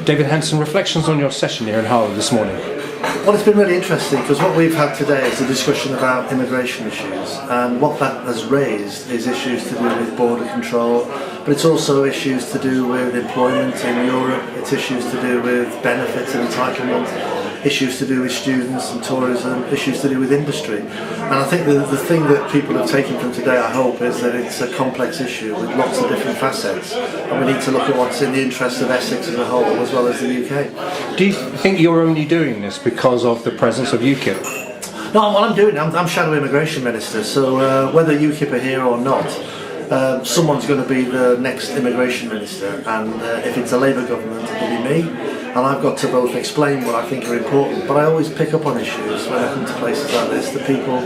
David Hanson, reflections on your session here in Harlow this morning. Well, it's been really interesting because what we've had today is a discussion about immigration issues, and what that has raised is issues to do with border control, but it's also issues to do with employment in Europe, it's issues to do with benefits and entitlement, issues to do with students and tourism, issues to do with industry. And I think the thing that people have taken from today, I hope, is that it's a complex issue with lots of different facets, and we need to look at what's in the interest of Essex as a whole, as well as the UK. Do you think you're only doing this because of the presence of UKIP? No, what I'm doing, I'm Shadow Immigration Minister, so whether UKIP are here or not, someone's going to be the next Immigration Minister, and if it's a Labour government, it'll be me. And I've got to both explain what I think are important, but I always pick up on issues when I come to places like this, that people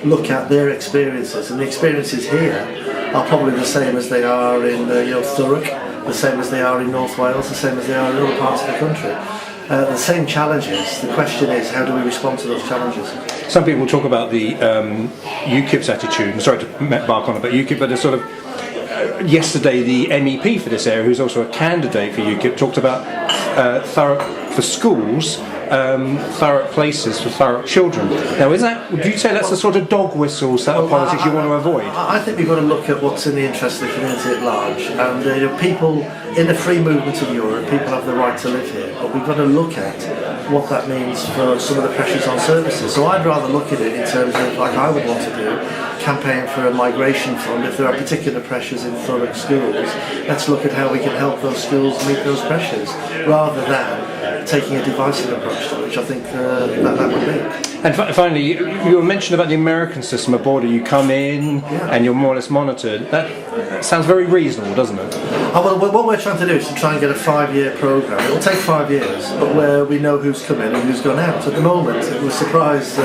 look at their experiences, and the experiences here are probably the same as they are in Thurrock, the same as they are in North Wales, the same as they are in other parts of the country. The same challenges. The question is, how do we respond to those challenges? Some people talk about the UKIP's attitude, and sorry to mark on about UKIP, but it's sort of yesterday the MEP for this area, who's also a candidate for UKIP, talked about Thurrock for schools, Thurrock places for Thurrock children. Now, would you say that's the sort of dog whistle set of politics you want to avoid? I think we've got to look at what's in the interest of the community at large, and people in the free movement of Europe, people have the right to live here, but we've got to look at what that means for some of the pressures on services. So I'd rather look at it in terms of, like I would want to do, campaign for a migration fund. If there are particular pressures in Thurrock schools, let's look at how we can help those schools meet those pressures, rather than taking a divisive approach to it, which I think that would be. And finally, you mentioned about the American system of border. You come in and you're more or less monitored. That sounds very reasonable, doesn't it? Well, what we're trying to do is to try and get a 5-year programme. It will take 5 years, but where we know who's come in and who's gone out. At the moment, it will surprise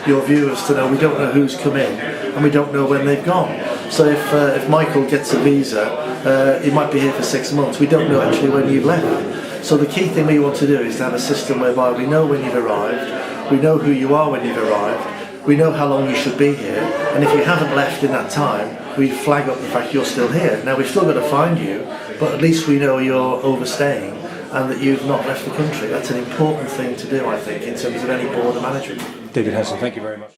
your viewers to know we don't know who's come in and we don't know when they've gone. So if Michael gets a visa, he might be here for 6 months. We don't know actually when you've left. So the key thing we want to do is to have a system whereby we know when you've arrived, we know who you are when you've arrived, we know how long you should be here, and if you haven't left in that time, we flag up the fact you're still here. Now, we've still got to find you, but at least we know you're overstaying and that you've not left the country. That's an important thing to do, I think, in terms of any border management. David Hanson, thank you very much.